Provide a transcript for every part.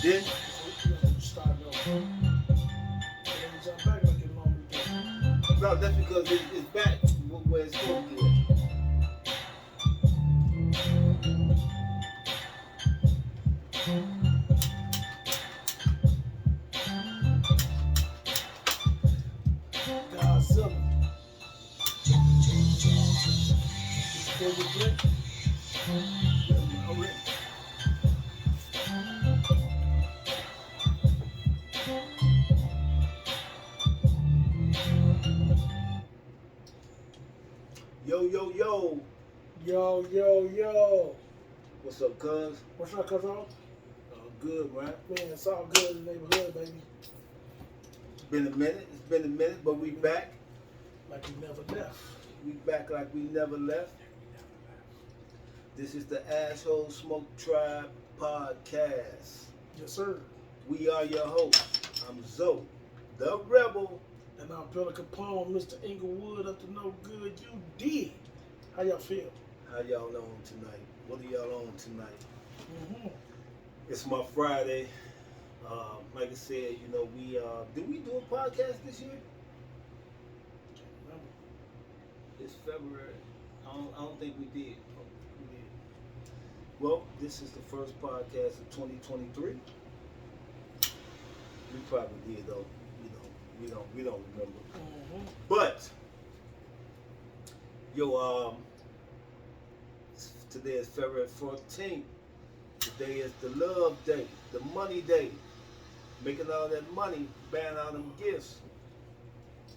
Then, Start over. And jump back like it normally do. no, that's because it's back where it's supposed to be. Godzilla. Before you blink, I'm ready. Yo, yo, yo. yo, yo, yo. What's up, cuz? What's up, cuz? Man, Good, man. it's all good in the neighborhood, baby. It's been a minute. It's been a minute, but we back. Like we never left. We back like we never left. This is the Asshole Smoke Tribe podcast. Yes, sir. We are your hosts. I'm Zoe, the Rebel. And I'm Pillar Capone, Mr. Inglewood, up to no good. You did. How y'all feel? How y'all on tonight? What are y'all on tonight? Mm-hmm. It's my Friday. Like I said, you know, did we do a podcast this year? It's February. I don't think we did. Well, this is the first podcast of 2023. We probably did though. You know, we don't remember. Mm-hmm. But yo, today is February 14th. Today is the love day, the money day. Making all that money, buying all them gifts.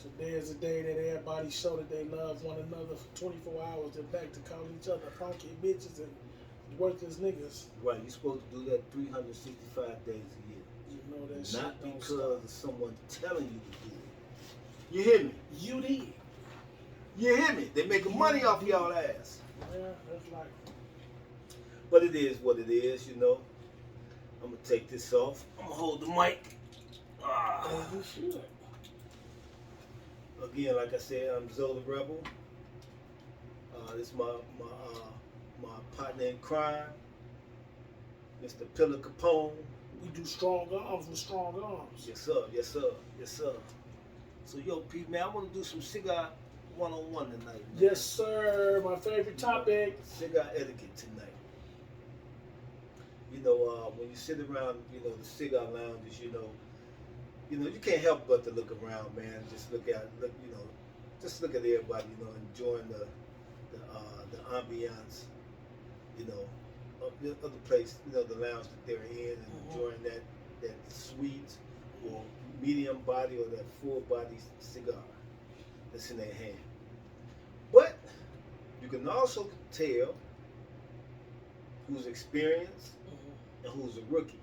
Today is the day that everybody show that they love one another for 24 hours. They're back to call each other funky bitches and worthless niggas. Right, you're supposed to do that 365 days a year. You know that shit Not don't because stop. of someone telling you to do it. You hear me? You did. You hear me? They making money off y'all ass. Yeah, that's like But it is what it is, you know. I'm gonna take this off. I'm gonna hold the mic. as you should. Again, like I said, I'm Zola Rebel. This is my partner in crime, Mr. Pillar Capone. We do strong arms with strong arms. Yes sir, yes sir, yes sir. So yo, Pete, man, I want to do some cigar one-on-one tonight. Man. Yes, sir. My favorite topic. Cigar etiquette tonight. You know, when you sit around, you know, the cigar lounges, you know, you can't help but to look around, man. Just look, you know, just look at everybody, you know, enjoying the ambiance, you know, of the place, you know, the lounge that they're in, and enjoying that sweet or medium body or that full body cigar that's in their hand. But you can also tell who's experienced and who's a rookie.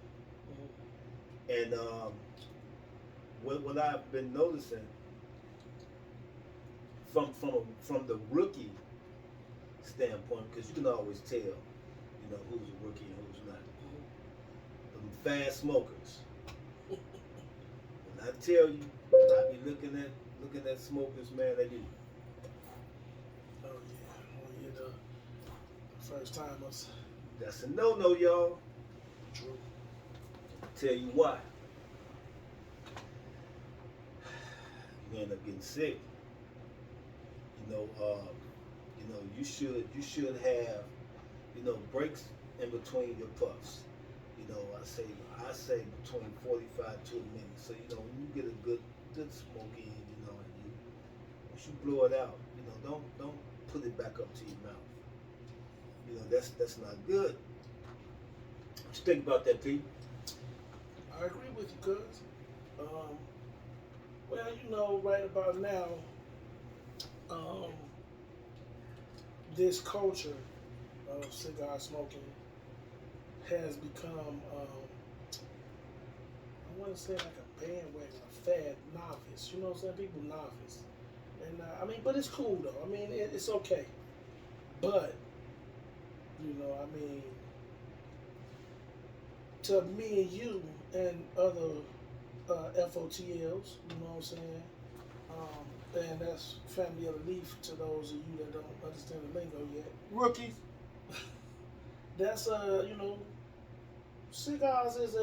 And what I've been noticing from the rookie standpoint, because you can always tell, you know, who's a rookie and who's not. Them fast smokers. When I tell you, I be looking at smokers, man, they be. Oh yeah, the first timers. That's a no-no, y'all. True. Tell you why. You end up getting sick. You should have, you know, breaks in between your puffs. You know, I say between 45 to a minute. So you know, when you get a good smoke in, you know, and once you blow it out, you know, don't put it back up to your mouth. You know, that's not good. What you think about that, Pete? I agree with you, cuz. Well, you know, right about now, this culture of cigar smoking has become, I want to say like a bandwagon, a fad, novice. You know what I'm saying? People novice. And, I mean, but it's cool, though. I mean, it's okay. But, you know, I mean, to me and you and other FOTLs, you know what I'm saying? And that's family of the leaf to those of you that don't understand the lingo yet. Rookies. That's, you know, cigars is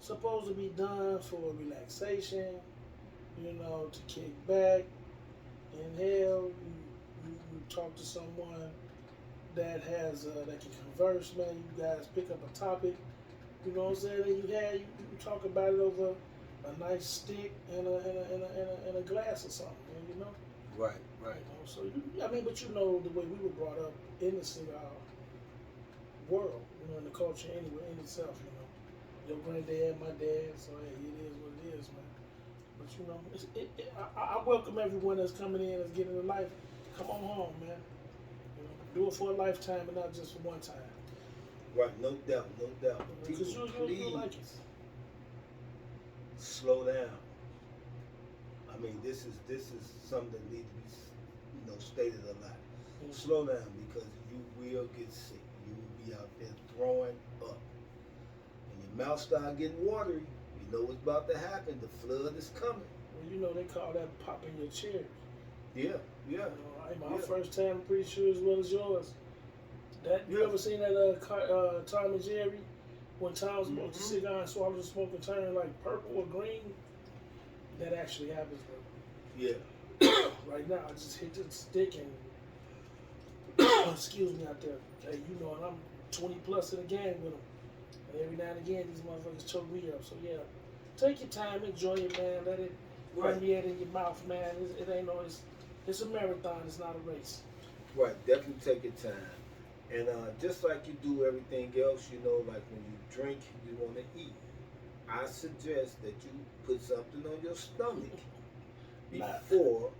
supposed to be done for relaxation. You know, to kick back, inhale. You talk to someone that has that can converse, man. You guys pick up a topic. You know what I'm saying? And you talk about it over a nice stick and a glass or something, man, you know? Right, right. You know, so I mean, but you know the way we were brought up in the cigar world, you know, in the culture anyway, in itself, you know. Your granddad, my dad, so hey, it is what it is, man. But you know, I welcome everyone that's coming in, that's getting a life. Come on home, man. You know, do it for a lifetime and not just for one time. Right, no doubt, no doubt. Because People, you like it. slow down. I mean, this is something that needs to be, stated a lot. Mm-hmm. Slow down because you will get sick. You will be out there throwing up. When your mouth start getting watery, you know what's about to happen. The flood is coming. Well, you know they call that popping your cherry. Yeah, yeah. You know, my first time, I'm pretty sure as well as yours. You ever seen that Tom and Jerry when Tom smoked a cigar and swallowed the smoke and turned like purple or green? That actually happens, bro. Yeah. Right now, I just hit the stick and excuse me out there. Hey, you know, and I'm 20 plus in the game with them. And every now and again, these motherfuckers choke me up. So yeah, take your time, enjoy it, man. Let it permeate in your mouth, man. It ain't no, it's a marathon. It's not a race. Right. Definitely take your time. And just like you do everything else, like when you drink, you want to eat. I suggest that you put something on your stomach before,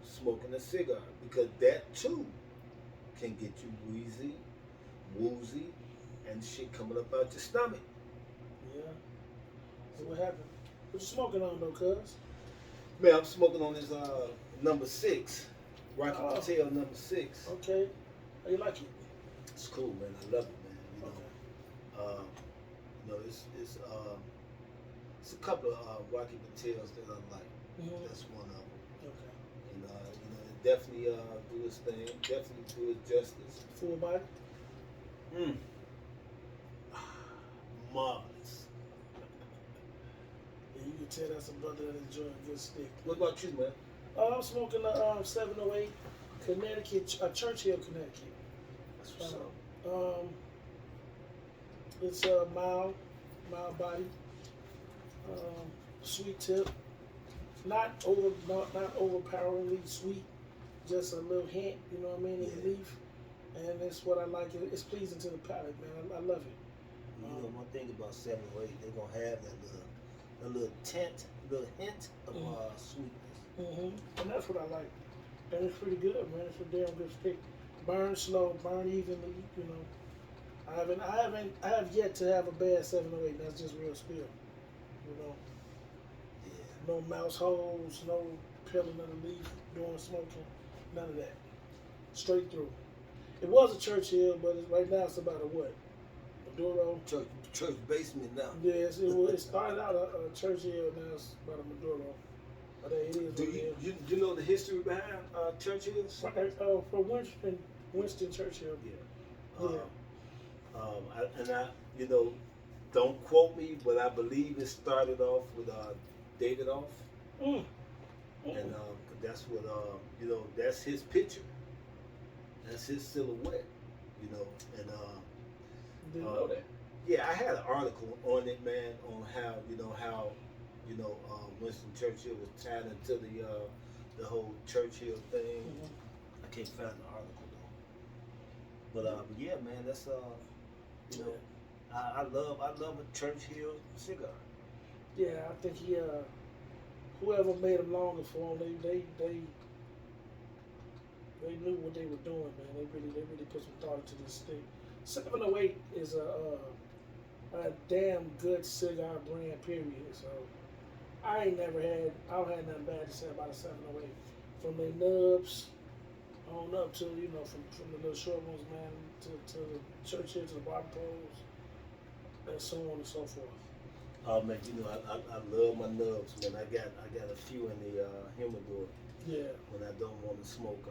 smoking a cigar. Because that too can get you wheezy, woozy, and shit coming up out your stomach. Yeah. So what happened? What you smoking on though, cuz? Man, I'm smoking on this number 6. Rocky Patel number 6. Okay. How you like it? It's cool, man. I love it, man. It's a couple of Rocky Patels that I like. Mm-hmm. That's one of them. Okay. And it definitely do its thing. Definitely do its justice. Full body. Marvelous. Yeah, you can tell that's a brother that enjoys a good stick. What about you, man? I'm smoking a 708 Connecticut, Churchill, Connecticut. That's what's up. It's a mild body, sweet tip, not overpoweringly sweet, just a little hint, you know what I mean, in the leaf, and that's what I like. It's pleasing to the palate, man. I love it. One thing about 708, they're gonna have that little hint of sweetness. Mm-hmm. And that's what I like. And it's pretty good, man. It's a damn good stick. Burn slow, burn evenly, you know. I have yet to have a bad 708. That's just real spill, you know. Yeah. No mouse holes, no peeling of the leaf, doing smoking, none of that. Straight through. It was a Churchill, but right now it's about a what? Maduro. Church basement now. Yes, it started out a Churchill, now it's about a Maduro. But it is. Do you know the history behind Churchill's? For Winston Churchill. Yeah. Don't quote me, but I believe it started off with David Off. And that's what that's his picture. That's his silhouette, and didn't know that. Yeah, I had an article on it, man, on how Winston Churchill was tied into the whole Churchill thing. I can't find the article though. But yeah, man, that's I love a Churchill cigar. Yeah, I think whoever made them longer for him, they knew what they were doing, man. They really put some thought into this thing. 708 is a damn good cigar brand, period. So I don't have nothing bad to say about a 708. From their nubs on up to, from the little short ones, man, to the Churchill, to the bottom poles, and so on and so forth. Oh man, I love my nubs, man. I got a few in the humidor. Yeah. When I don't want to smoke a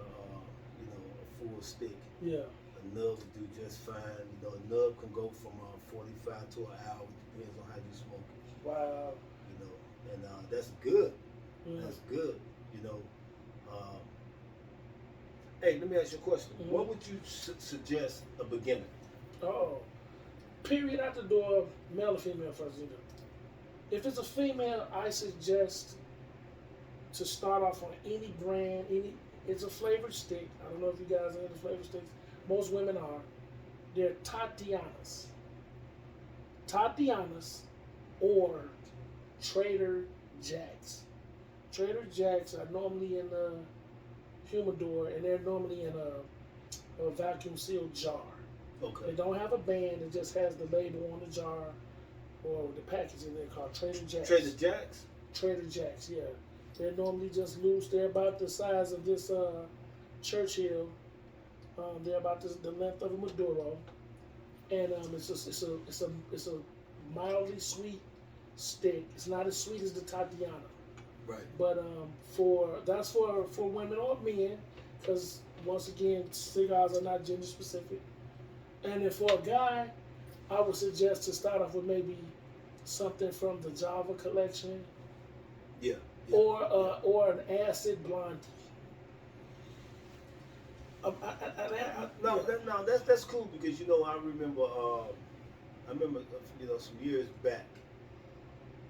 full stick. Yeah. A nub will do just fine. You know, a nub can go from 45 to an hour. Depends on how you smoke it. Wow. You know, and that's good. Mm. That's good. You know. Hey, let me ask you a question. Mm-hmm. What would you suggest a beginner? Oh, period out the door, male or female first. You know. If it's a female, I suggest to start off on any brand. It's a flavored stick. I don't know if you guys are into flavored sticks. Most women are. They're Tatianas, or Trader Jack's. Trader Jack's are normally in a humidor, and they're normally in a vacuum sealed jar. Okay. They don't have a band. It just has the label on the jar or the packaging. They're called Trader Jack's. Trader Jack's? Trader Jack's, yeah. They're normally just loose. They're about the size of this Churchill. They're about the length of a Maduro, and it's a mildly sweet stick. It's not as sweet as the Tatiana. Right. But that's for women or men, because once again, cigars are not gender specific. And then for a guy, I would suggest to start off with maybe something from the Java collection. Yeah. Or an acid blondie. That's cool because I remember some years back.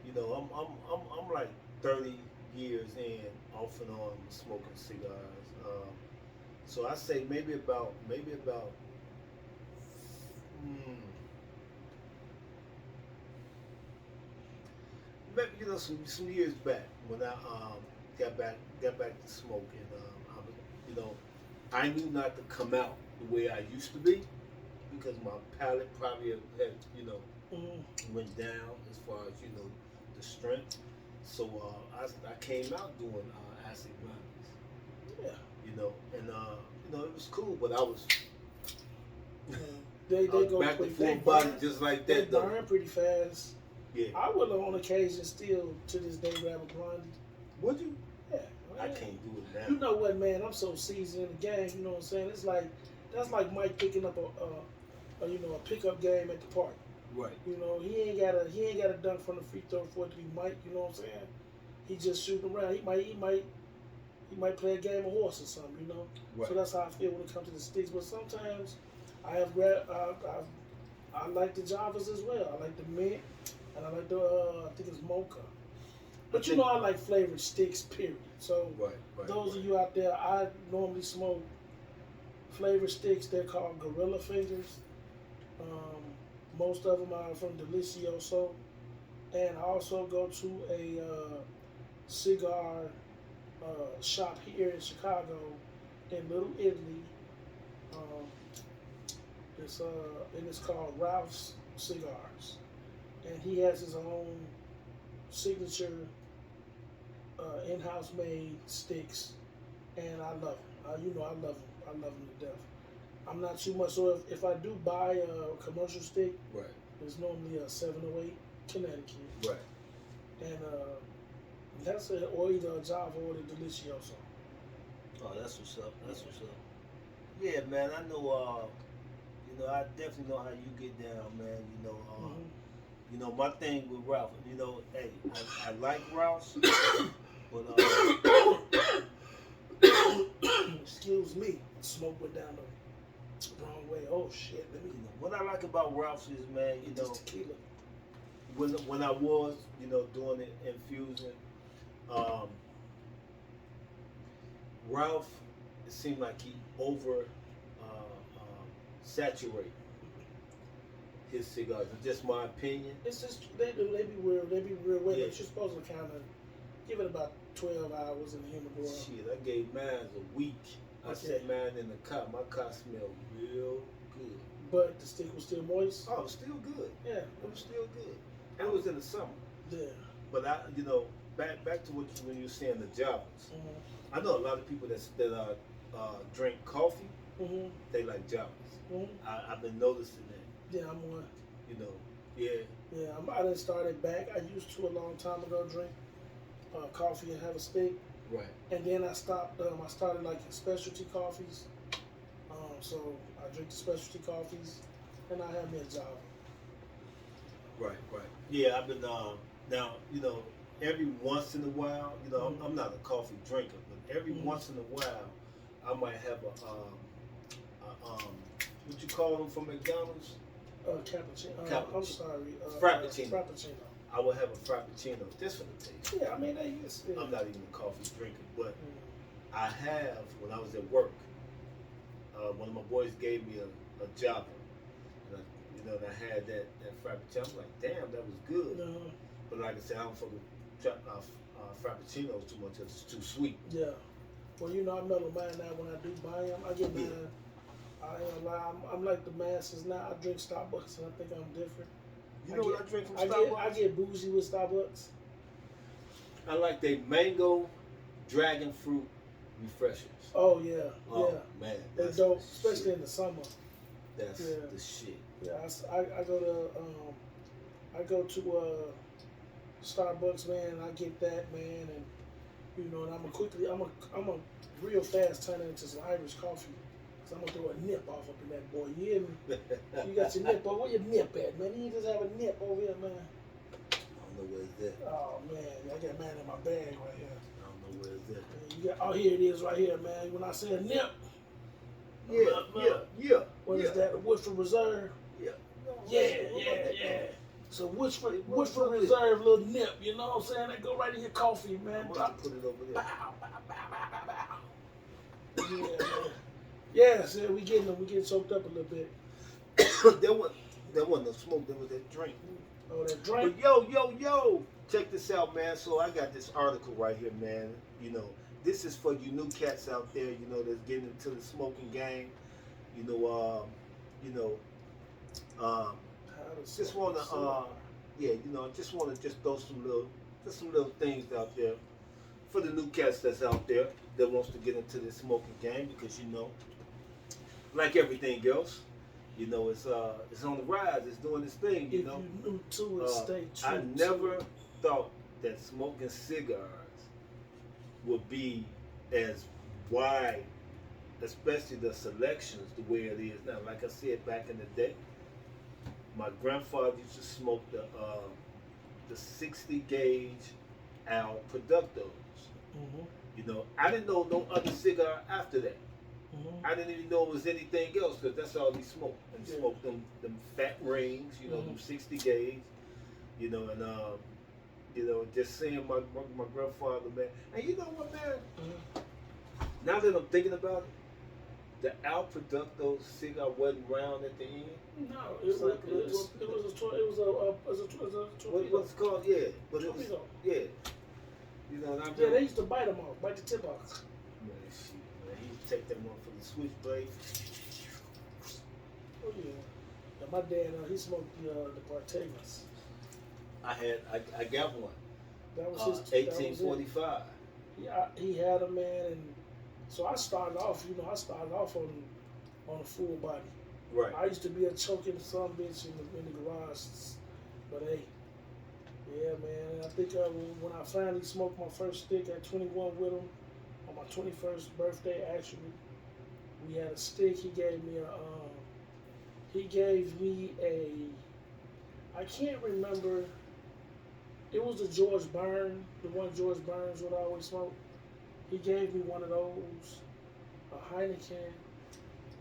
I'm like 30 years in off and on smoking cigars. So I say maybe about maybe some years back when I got back to smoking. I knew not to come out the way I used to be because my palate probably had went down as far as the strength. So I came out doing acid blondies. Yeah. And it was cool, but I was they go back quick. to full body just like that. They burn pretty fast. Yeah. I will on occasion still to this day grab a blondie. Would you? Yeah. I can't do it now. You know what, man? I'm so seasoned in the game. You know what I'm saying? It's like that's like Mike picking up a pickup game at the park. Right. He ain't got a dunk from the free throw for it to be Mike. You know what I'm saying? He just shooting around. He might play a game of horse or something. Right. So that's how I feel when it comes to the sticks. But sometimes I like the Javas as well. I like the mint, and I like the I think it's mocha. But I like flavored sticks, period. So those of you out there, I normally smoke flavored sticks. They're called Gorilla Fingers. Most of them are from Delicioso. And I also go to a cigar shop here in Chicago, in Little Italy. It's called Ralph's Cigars. And he has his own signature in-house made sticks, and I love them. I love them. I love them to death. I'm not too much. So if I do buy a commercial stick, it's normally a 708 Connecticut. Right. And that's it, or either a Java or the Delicioso. Oh, that's what's up. Yeah, man. I know. I definitely know how you get down, man. My thing with Ralph. Hey, I like Ralph's, but excuse me, smoke went down the wrong way. Oh shit! What I like about Ralph's is, man, tequila. When I was, doing it infusing, Ralph, it seemed like he over saturate his cigars. It's just my opinion. It's just they be real wet. Yeah. But you're supposed to kind of give it about 12 hours in the humidor. Shit, I gave mine a week. I set mine in the car. My car smelled real good. But the stick was still moist? Oh, it was still good. Yeah. It was still good. And it was in the summer. Yeah. But back to when you were saying the Javas. Mm-hmm. I know a lot of people that drink coffee. Mm-hmm. They like Javas. Mm-hmm. I've been noticing that. Yeah, I'm one. Yeah. Yeah, I done started back. I used to a long time ago drink coffee and have a stick. Right. And then I stopped. I started like specialty coffees. So I drink the specialty coffees, and I have me a Java. Right, right. Yeah, I've been now, every once in a while, I'm not a coffee drinker, but every once in a while, I might have what you call them from McDonald's? Cappuccino. I'm sorry. Frappuccino. Frappuccino. I will have a frappuccino just for the taste. Yeah, I mean, I'm not even a coffee drinker, but I have when I was at work. One of my boys gave me a Java, and I had that frappuccino. I'm like, damn, that was good. But like I said, I don't fuck with frappuccinos too much. It's too sweet. Yeah. Well, I mellow mine now. When I do buy them, I get mine. I ain't gonna lie, I'm like the masses now. I drink Starbucks, and I think I'm different. You know what I drink from Starbucks? I get bougie with Starbucks. I like they mango dragon fruit refreshers. Oh yeah, oh, man, they're dope, especially in the summer. That's the shit. Yeah, I go to Starbucks, man. And I get that, man, and I'm a real fast turn into some Irish coffee. So I'm gonna throw a nip off up in that boy. You hear me? You got your nip over. Where your nip at, man? You just have a nip over here, man. I don't know where it's at. Oh man, I got mine in my bag right here. I don't know where it's at. You got, oh, here it is right here, man. When I say a nip. Yeah. What is that? A Woodford Reserve? Yeah. Yeah. So Woodford Reserve little nip, you know what I'm saying? They go right in your coffee, man. I'm about to put it over there. Yeah, man. Yeah, so we getting soaked up a little bit. There wasn't no smoke, there was that drink. Oh, that drink? But yo, check this out, man. So I got this article right here, man. This is for you new cats out there, that's getting into the smoking game. Just wanna just wanna throw some little things out there for the new cats that's out there that wants to get into the smoking game, because like everything else, it's on the rise, it's doing its thing, If you new to it, stay true. I never thought that smoking cigars would be as wide, especially the selections, the way it is now. Like I said, back in the day, my grandfather used to smoke the 60 gauge Al Productos. I didn't know no other cigar after that. I didn't even know it was anything else, because that's all he smoked. And he smoked them fat rings, them 60 gauge, and just seeing my grandfather, man. And you know what, man? Now that I'm thinking about it, the Al Producto cigar wasn't round at the end. No, it was a torpedo. What's it called? Yeah, but it was, yeah. They used to bite them off, bite the tip off. Man, shit, man. He used to take that one for the switchblade. Oh yeah. And my dad, he smoked the Partagas. I got one. That was his 1845. Yeah, he had a man, and so I started off. On a full body. Right. I used to be a choking son bitch in the garage, but hey, yeah, man. I think when I finally smoked my first stick at 21 with him on my 21st birthday, actually, we had a stick. He gave me a. I can't remember. It was the George Burns, the one George Burns would always smoke. He gave me one of those, a Heineken,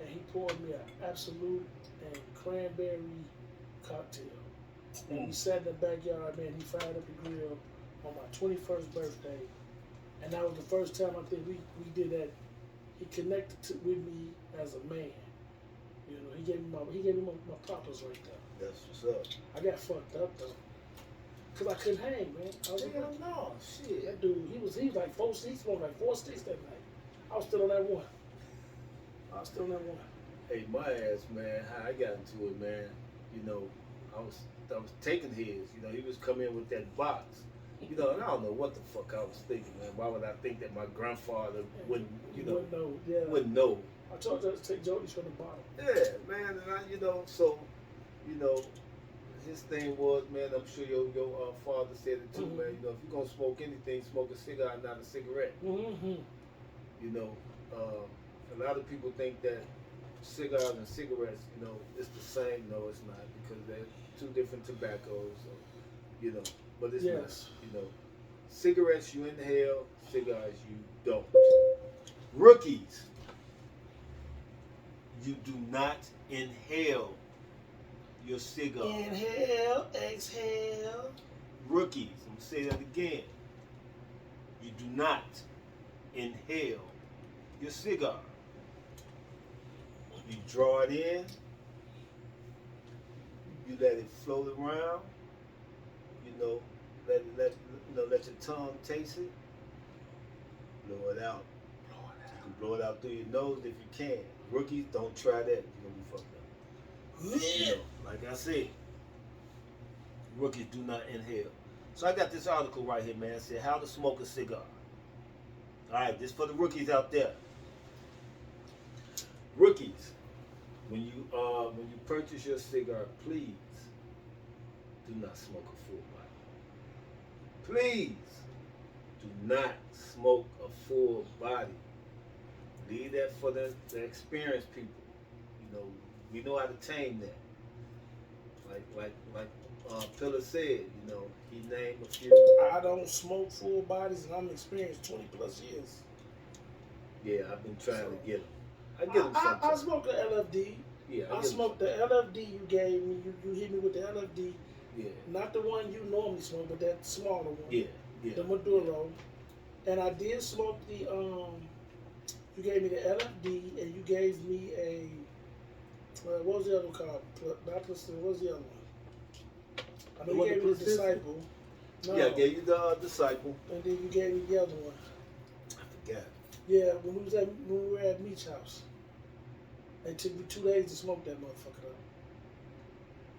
and he poured me an Absolute and cranberry cocktail. And we sat in the backyard, man. He fired up the grill on my 21st birthday, and that was the first time I think we did that. He connected with me as a man. He gave me my poppers right there. That's what's up. I got fucked up though. Cause I couldn't hang, man. No, shit. That dude, he was like he smoked like 4 sticks that night. I was still on that one. Hey, my ass, man, how I got into it, man. I was taking his. He was coming in with that box. And I don't know what the fuck I was thinking, man. Why would I think that my grandfather wouldn't know? Yeah. Wouldn't know. I told you to take Jodi's from the bottom. Yeah, man, and his thing was, man, I'm sure your father said it too, man. If you're gonna smoke anything, smoke a cigar, not a cigarette. A lot of people think that cigars and cigarettes, you know, it's the same. No, it's not, because they're two different tobaccos. So, you know, but it's not. You know, cigarettes you inhale, cigars you don't. Rookies, you do not inhale your cigar. Inhale, exhale. Rookies, I'm gonna say that again. You do not inhale your cigar. You draw it in, you let it float around, you know, let your tongue taste it, blow it out. You can blow it out through your nose if you can. Rookies, don't try that, you're gonna be fucked up. You know, like I said, rookies do not inhale. So I got this article right here, man. It said how to smoke a cigar. Alright, this for the rookies out there. Rookies, when you purchase your cigar, please do not smoke a full body. Please do not smoke a full body. Leave that for the experienced people. You know, we know how to tame that. Like Pillar said, you know, he named a few. I don't smoke full bodies, and I'm experienced 20 plus years. Yeah, I've been trying to get them. I get them sometimes. I smoked the LFD. Yeah, I smoked the LFD you gave me. You hit me with the LFD. Yeah. Not the one you normally smoke, but that smaller one. Yeah, yeah. The Maduro. And I did smoke the you gave me the LFD, and you gave me a what was the other one called? Not Placenta. What was the other one? I know you gave me the Disciple. No. Yeah, I gave you the Disciple. And then you gave me the other one. I forgot. Yeah, when we were at Meech's house. It took me 2 days to smoke that motherfucker up.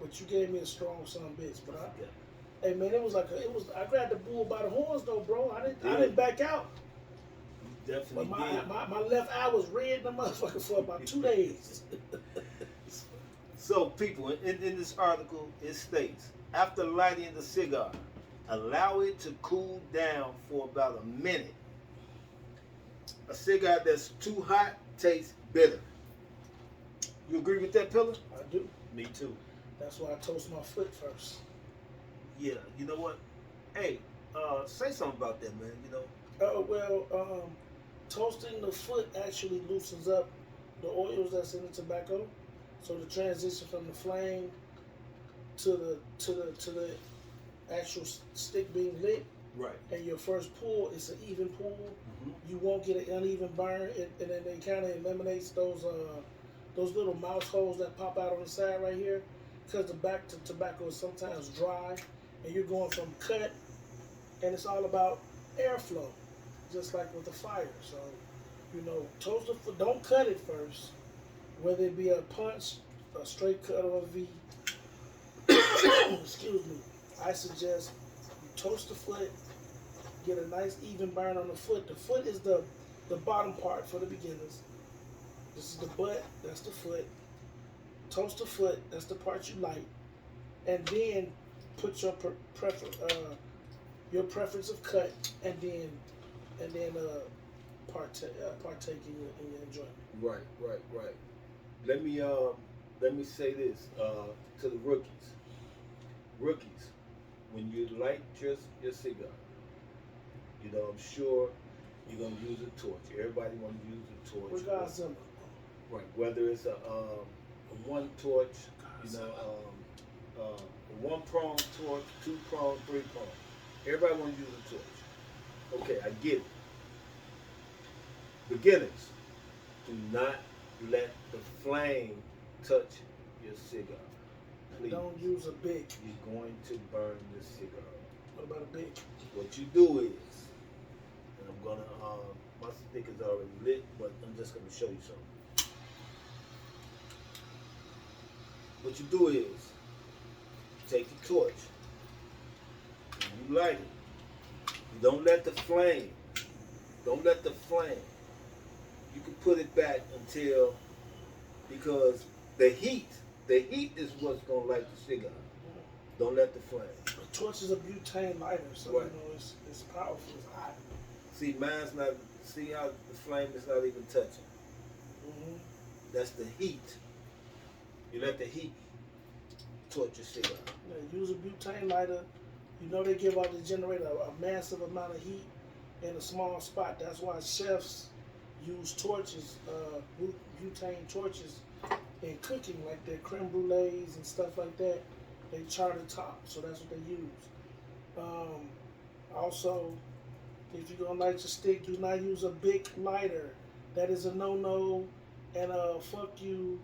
But you gave me a strong son of a bitch. But hey man, I grabbed the bull by the horns though, bro. I didn't back out. You definitely did. My left eye was red in the motherfucker for about 2 days. So people, in this article, it states, after lighting the cigar, allow it to cool down for about a minute. A cigar that's too hot tastes bitter. You agree with that, Pillar? I do. Me too. That's why I toast my foot first. Yeah, you know what? Hey, say something about that, man. You know. Toasting the foot actually loosens up the oils that's in the tobacco. So the transition from the flame to the actual stick being lit, right? And your first pull is an even pull. Mm-hmm. You won't get an uneven burn, and then it kind of eliminates those little mouse holes that pop out on the side right here, because the back to tobacco is sometimes dry, and you're going from cut, and it's all about airflow, just like with the fire. So, you know, toast the foot. Don't cut it first. Whether it be a punch, a straight cut, or a V, excuse me, I suggest you toast the foot, get a nice even burn on the foot. The foot is the bottom part for the beginners. This is the butt, that's the foot. Toast the foot, that's the part you like. And then put your preference of cut, and then partake in your enjoyment. Right. Let me say this to the rookies. Rookies, when you light your cigar, you know, I'm sure you're gonna use a torch. Everybody wanna use a torch. Right. Whether it's a one torch, you know, a one prong torch, 2 prong, 3 prong. Everybody wanna use a torch. Okay, I get it. Beginners, do not let the flame touch your cigar. Please. Don't use a big. You're going to burn the cigar. What about a big? What you do is, and I'm gonna, my stick is already lit, but I'm just gonna show you something. What you do is, take the torch, and you light it. You don't let the flame. You can put it back until, because the heat is what's gonna light the cigar. Don't let the flame. The torch is a butane lighter, so right. You know it's powerful. It's hot. See, mine's not. See how the flame is not even touching. Mm-hmm. That's the heat. You let the heat torch your cigar. Yeah, use a butane lighter. You know they give out the generator a massive amount of heat in a small spot. That's why chefs use torches, butane torches, in cooking, like their creme brulees and stuff like that. They char the top, so that's what they use. Also, if you're gonna light your stick, do not use a big lighter. That is a no-no, and fuck you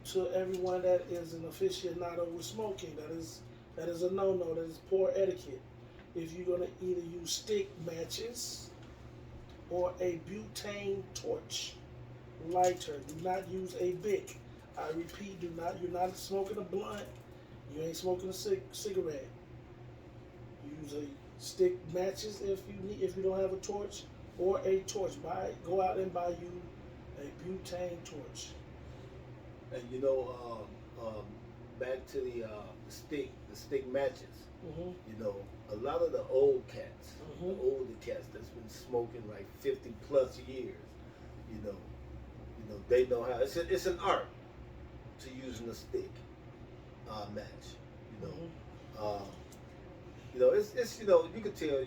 to everyone that is an aficionado with smoking. That is a no-no. That is poor etiquette. If you're gonna either use stick matches or a butane torch lighter, do not use a bic. I repeat, do not. You're not smoking a blunt. You ain't smoking a cigarette. Use a stick matches if you don't have a torch, or a torch. Go out and buy you a butane torch. And back to the stick matches. Mm-hmm. You know, a lot of the old cats, Mm-hmm. the older cats that's been smoking like 50 plus years, they know how. It's an art to using a stick match. Mm-hmm. It's you can tell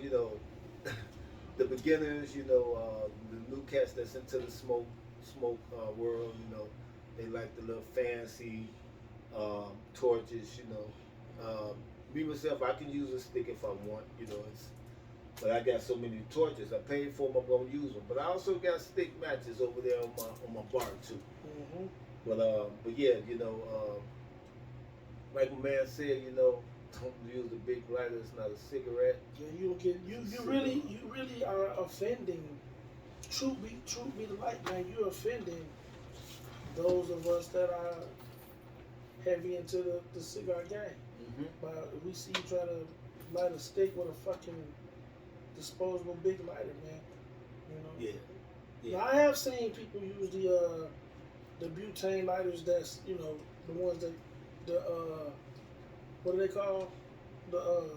the beginners, the new cats that's into the smoke world, they like the little fancy torches, me myself, I can use a stick if I want, but I got so many torches. I paid for them, I'm gonna use them. But I also got stick matches over there on my bar too. Mm-hmm. But yeah, like my man said, don't use a big lighter. It's not a cigarette. Yeah, you really are offending. Truth be the light, man. You're offending those of us that are heavy into the cigar game. Mm-hmm. But we see you try to light a stick with a fucking disposable big lighter, man. Yeah. Now, I have seen people use the butane lighters. That's the ones that what do they call the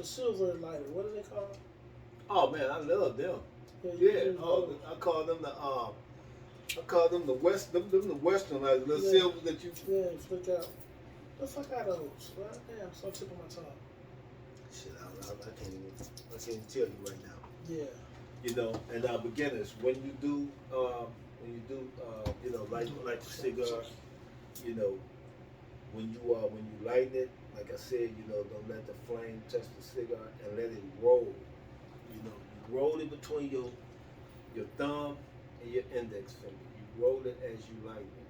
silver lighter? What do they call? Oh man, I love them. Yeah. I call them the Western lighters, the silver that you. Yeah, flick out. The fuck out of those? Well, damn, it's on the tip of my tongue. Shit, I can't even tell you right now. Yeah. And beginners, when you do light the cigar, when you light it, like I said, don't let the flame touch the cigar and let it roll. You roll it between your thumb and your index finger. You roll it as you light it.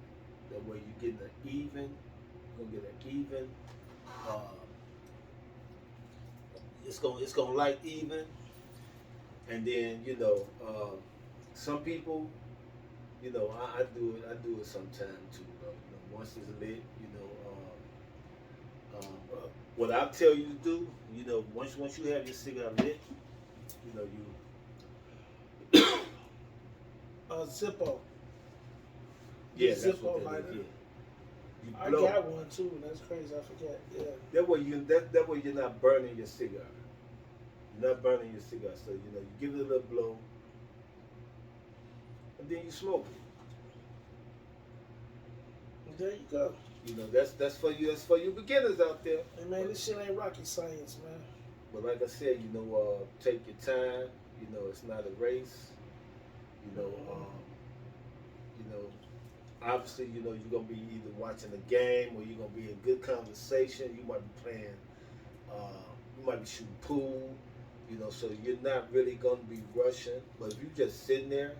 That way you're getting an even. You're gonna get an even. It's gonna light even. And then some people, I do it sometime too. Once it's lit, what I tell you to do, once you have your cigar lit, you. Zippo. Yeah, that's Zippo what lighter. that is. Yeah. I got one too. That's crazy. I forget. Yeah. That way you're not burning your cigar. You're not burning your cigar. So you give it a little blow, and then you smoke it. There you go. That's for you. That's for you beginners out there. Hey man, this shit ain't rocket science, man. But like I said, take your time. It's not a race. Obviously, you're gonna be either watching a game or you're gonna be in good conversation. You might be playing. You might be shooting pool. So you're not really gonna be rushing. But if you're just sitting there,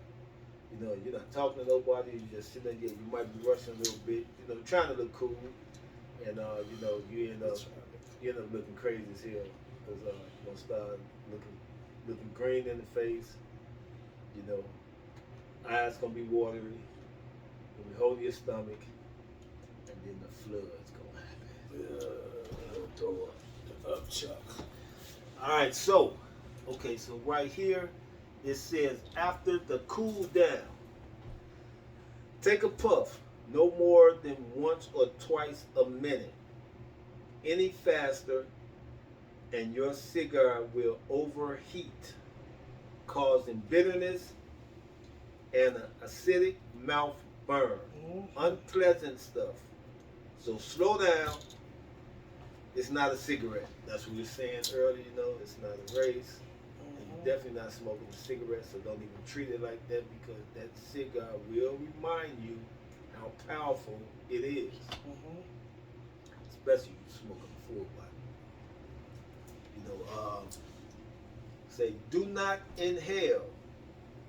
you're not talking to nobody. You're just sitting there. You might be rushing a little bit. Trying to look cool, and you end up looking crazy as hell because you're gonna start looking green in the face. Eyes gonna be watery. You'll be holding your stomach, and then the flood's gonna happen. Up, Chuck. All right, so right here it says after the cool down, take a puff no more than once or twice a minute. Any faster, and your cigar will overheat, causing bitterness and an acidic mouth burn. Unpleasant stuff. So slow down. It's not a cigarette. That's what we were saying earlier, you know, it's not a race. And you're definitely not smoking a cigarette, so don't even treat it like that because that cigar will remind you how powerful it is. Especially if you smoke a full body. You know, say do not inhale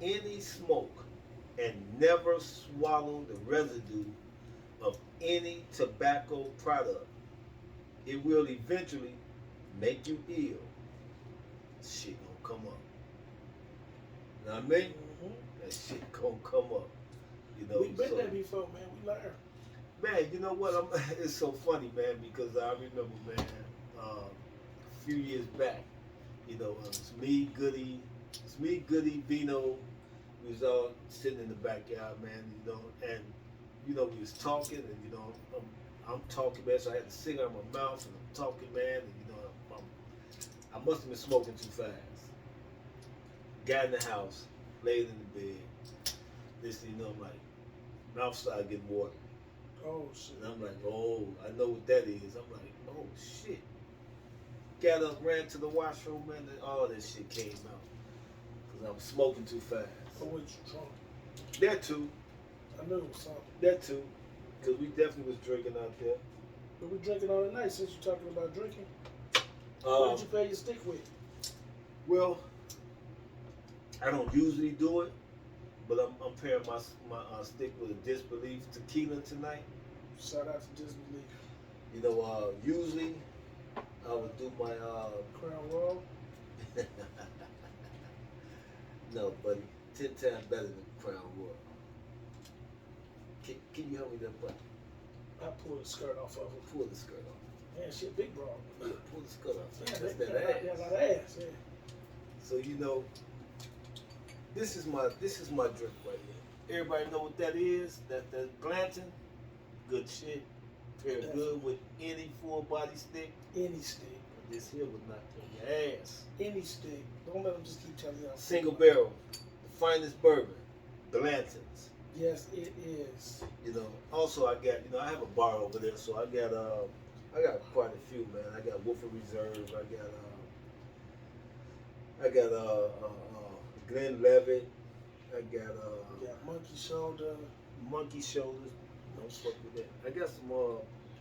any smoke and never swallow the residue of any tobacco product. It will eventually make you ill. Shit gonna come up. You know what I mean? That shit gonna come up. You know, We've been there before, man. We learned. Man, you know what? It's so funny, man, because I remember, man, a few years back, you know, it's me, Goody, Vino. We was all sitting in the backyard, man, you know, and you know, we was talking, and you know, I'm talking, man, so I had a cigar in my mouth, and I'm talking, man, and you know, I must have been smoking too fast. Got in the house, laid in the bed, this, you know, like, mouth started getting water. Oh, shit. And I'm like, oh, I know what that is. I'm like, oh, shit. Got up, ran to the washroom, man, and all that shit came out. Because I was smoking too fast. Oh, what you drunk? That too. I knew it was something. That too. Because we definitely was drinking out there. But we drinking all night since you're talking about drinking. What did you pay your stick with? Well, I don't usually do it, but I'm pairing my stick with a Disbelief tequila tonight. Shout out to Disbelief. You know, usually I would do my Crown Royal. No, buddy, 10 times better than Crown Royal. Can you help me there, buddy? I pulled the skirt off of her. Pull the skirt off. Man, shit, big bra. Yeah, pull the skirt off. Yeah, That's that that ass. Yeah, a lot of ass. Yeah. So you know, this is my drink right here. Everybody know what that is? That Blanton, good shit. Pair good with any full body stick. Any stick. But this here would knock on your ass. Any stick. Don't let them just keep telling you. Single barrel, the finest bourbon, Blanton's. Yes, it is. You know. Also, I got, you know, I have a bar over there, so I got quite a few, man. I got Woodford Reserve. I got Glenlivet. I got Monkey Shoulder. Monkey Shoulders. Don't fuck with that. I got some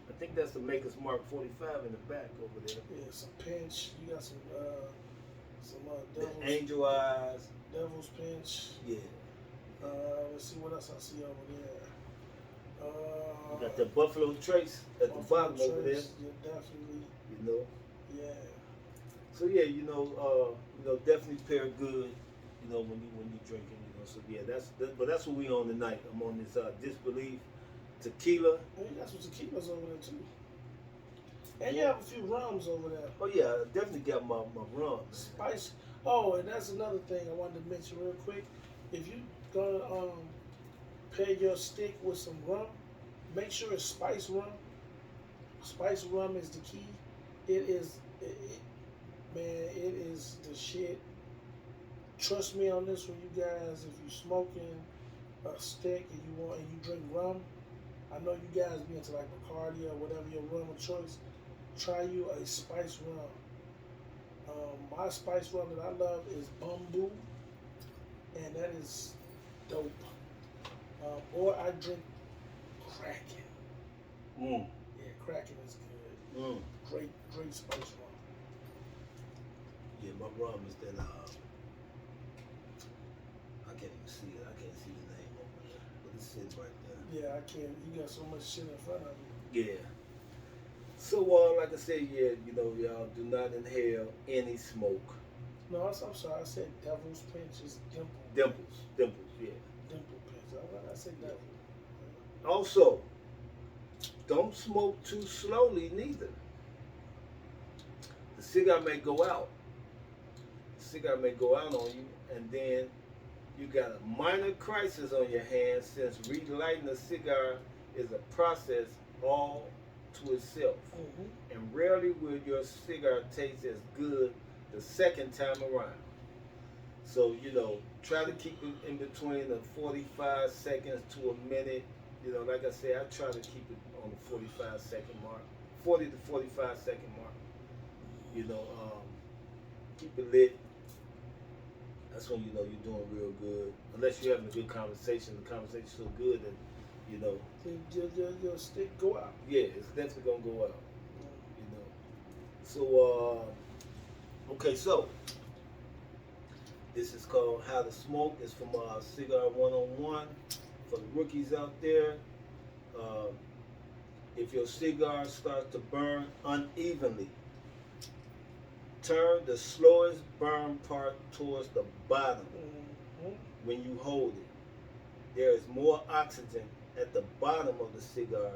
I think that's the Maker's Mark 45 in the back over there. Yeah, some Pinch. You got some Devil's, the Angel Eyes. Devil's Pinch. Yeah. Let's see what else I see over there. You got the Buffalo Trace at the bottom over there. Yeah, definitely. You know. Yeah. So yeah, you know, definitely pair good. You know, when you drinking. You know, so yeah, that's what we on tonight. I'm on this Disbelief tequila. Oh, you got some tequilas over there too. And you have a few rums over there. Oh yeah, I definitely got my rum. Spice. Oh, and that's another thing I wanted to mention real quick. If you gonna pair your stick with some rum, make sure it's spice rum. Spice rum is the key. It is, man, it is the shit. Trust me on this one, you guys. If you smoking a stick and you drink rum, I know you guys be into like Bacardi or whatever your rum of choice. Try you a spice rum. My spice rum that I love is Bamboo, and that is dope. Or I drink Kraken. Yeah, Kraken is good. Great spice rum. Yeah, my rum is that I can't even see it. I can't see the name over there, but it's sitting right there. Yeah, I can't. You got so much shit in front of you. Yeah. So, like I said, yeah, you know, y'all do not inhale any smoke. No, I'm sorry. I said Devil's Pinch is Dimple. Dimples, yeah. Dimple Pinch. I said Devil. Also, don't smoke too slowly neither. The cigar may go out. The cigar may go out on you, and then you got a minor crisis on your hands, since relighting a cigar is a process all to itself. And rarely will your cigar taste as good the second time around. So, you know, Try to keep it in between the 45 seconds to a minute. You know, like I said, I try to keep it on the 45-second mark, 40 to 45-second mark. You know, keep it lit. That's when you know you're doing real good. Unless you're having a good conversation, the conversation's so good that, you know. Your stick go out. Yeah, it's definitely gonna go out. You know. So, okay, so this is called How to Smoke. It's from Cigar 101 for the rookies out there. If your cigar starts to burn unevenly, turn the slowest burn part towards the bottom when you hold it. There is more oxygen at the bottom of the cigar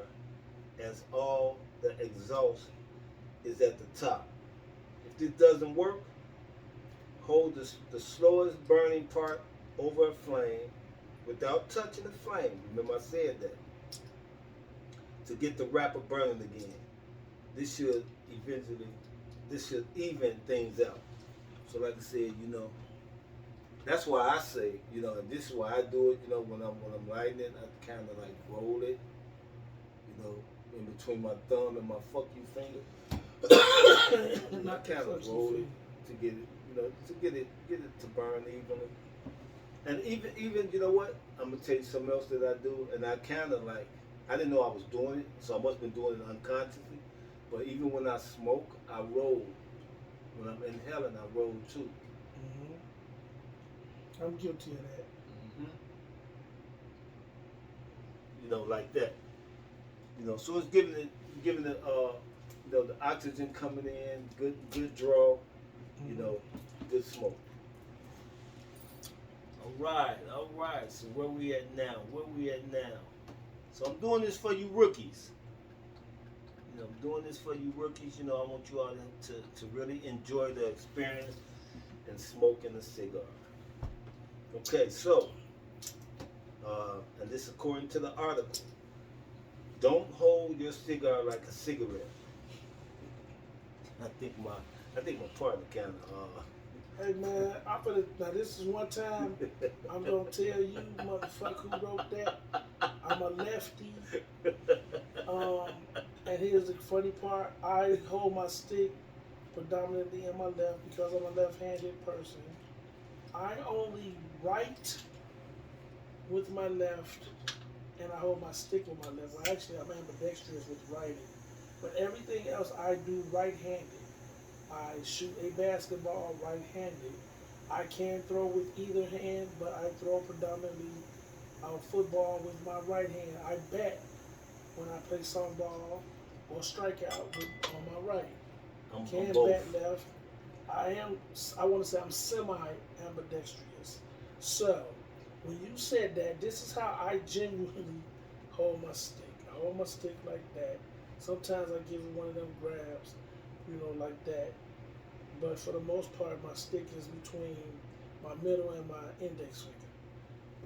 as all the exhaust is at the top. If this doesn't work, hold the slowest burning part over a flame without touching the flame. Remember I said that. To get the wrapper burning again. This should even things out. So like I said, you know, that's why I say, you know, and this is why I do it, you know, when I'm lighting it, I kind of like roll it, you know, in between my thumb and my fuck you finger. And I kind of roll it to get it, you know, to get it to burn evenly. And even you know what? I'm gonna tell you something else that I do, and I kind of like, I didn't know I was doing it, so I must have been doing it unconsciously. But even when I smoke, I roll. When I'm inhaling, I roll too. I'm guilty of that. You know, like that. You know, so it's giving it, you know, the oxygen coming in, good draw. You know, good smoke. All right. So where we at now? So I'm doing this for you rookies. You know, I'm doing this for you rookies. You know, I want you all to really enjoy the experience and smoking a cigar. Okay, so, and this according to the article, don't hold your cigar like a cigarette. I think my partner kind of. Hey man, now this is one time I'm gonna tell you, motherfucker, who wrote that. I'm a lefty. And here's the funny part: I hold my stick predominantly in my left because I'm a left-handed person. I only write with my left, and I hold my stick with my left. Well, actually, I'm ambidextrous with writing, but everything else I do right-handed. I shoot a basketball right-handed. I can throw with either hand, but I throw predominantly football with my right hand. I bat when I play softball or strikeout on my right. I'm Can both. bat left. I want to say I'm semi-ambidextrous. So, when you said that, this is how I genuinely hold my stick. I hold my stick like that. Sometimes I give it one of them grabs, you know, like that. But for the most part, my stick is between my middle and my index finger,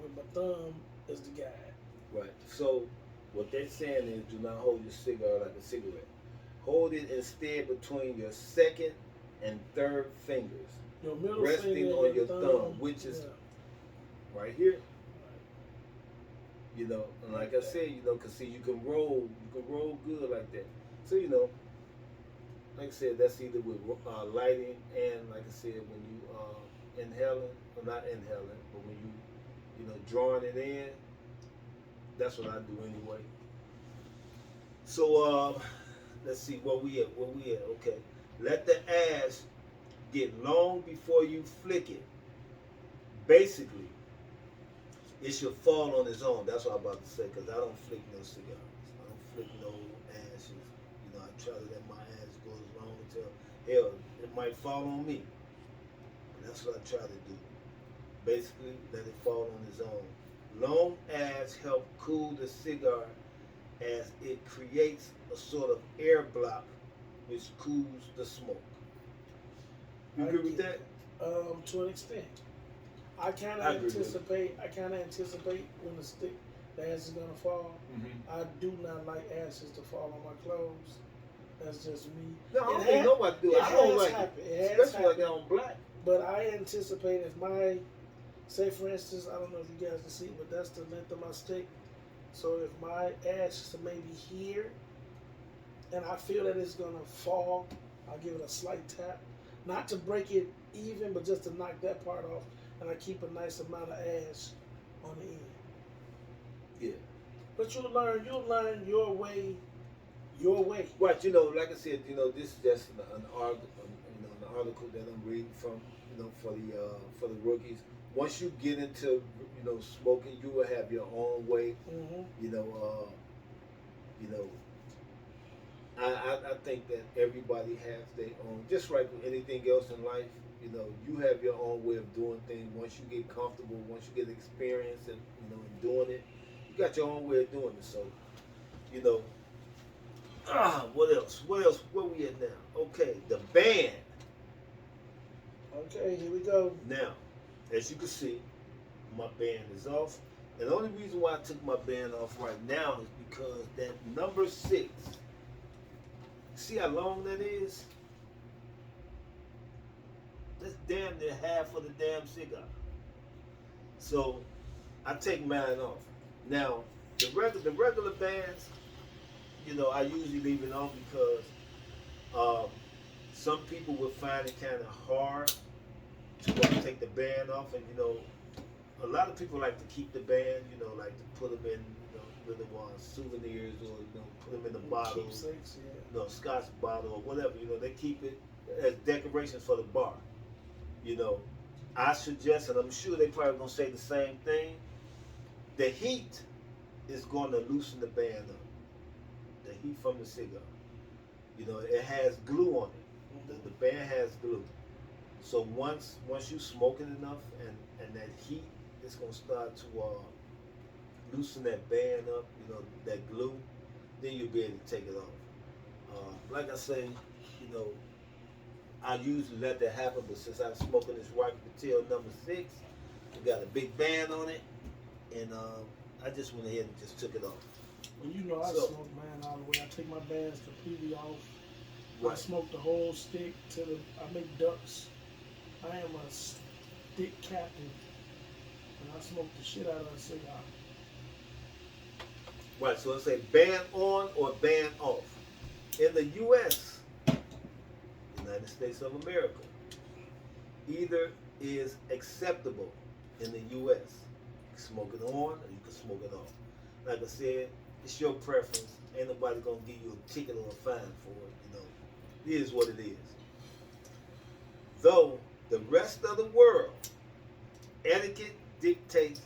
with my thumb is the guide. Right. So what they're saying is, do not hold your cigar like a cigarette. Hold it instead between your second and third fingers, Your middle resting finger on and your thumb, which is right here. You know, and like I said, you know, cause see, you can roll good like that. So you know, like I said, that's either with lighting and, like I said, when you inhaling, or not inhaling, but when you know, drawing it in. That's what I do anyway. So let's see where we at. Okay, let the ash get long before you flick it. Basically, it should fall on its own. That's what I'm about to say, because I don't flick no cigars. I don't flick no ashes. You know, I try to let my ash go as long until, hell, it might fall on me. And that's what I try to do. Basically, let it fall on its own. Long ash help cool the cigar as it creates a sort of air block which cools the smoke. You agree with that? To an extent. I kind of anticipate when the ash is gonna fall. I do not like ashes to fall on my clothes. That's just me. No, I don't know what to do. I don't like it, especially like on black. But I anticipate if my say for instance, I don't know if you guys can see, but that's the length of my stick. So if my ash is maybe here, and I feel that it's gonna fall, I'll give it a slight tap, not to break it even, but just to knock that part off, and I keep a nice amount of ash on the end. Yeah. But you'll learn your way, your way. Right, you know, like I said, you know, this is just an article, an article that I'm reading from, you know, for the rookies. Once you get into, you know, smoking, you will have your own way. Mm-hmm. You know, I think that everybody has their own, just like with anything else in life. You know, you have your own way of doing things. Once you get comfortable, once you get experience, and you know, in doing it, you got your own way of doing it. So, you know. What else? What else? Where we at now? Okay, the band. Okay, here we go. Now, as you can see, my band is off. And the only reason why I took my band off right now is because that number 6, see how long that is? That's damn near half of the damn cigar. So, I take mine off. Now, the regular bands, you know, I usually leave it on because some people would find it kind of hard to take the band off, and you know, a lot of people like to keep the band, you know, like to put them in, you know, little souvenirs, or you know, put them in the bottle, Keepsakes, yeah. you know, Scotch bottle or whatever. You know, they keep it as decorations for the bar. You know, I suggest, and I'm sure they probably gonna say the same thing. The heat is going to loosen the band up. The heat from the cigar. You know, it has glue on it. The band has glue. So once you smoke it enough, and that heat is gonna start to loosen that band up, you know, that glue, then you'll be able to take it off. Like I say, you know, I usually let that happen, but since I'm smoking this Rocky Patel number 6, it got a big band on it, and I just went ahead and just took it off. Well, you know, I smoke mine all the way. I take my bands completely off. Right. I smoke the whole stick I make ducks. I am a stick captain, and I smoke the shit out of a cigar. Right, so let's say band on or band off. In the U.S., United States of America, either is acceptable in the U.S. You can smoke it on or you can smoke it off. Like I said, it's your preference. Ain't nobody gonna give you a ticket or a fine for it. You know, it is what it is. Though the rest of the world, etiquette dictates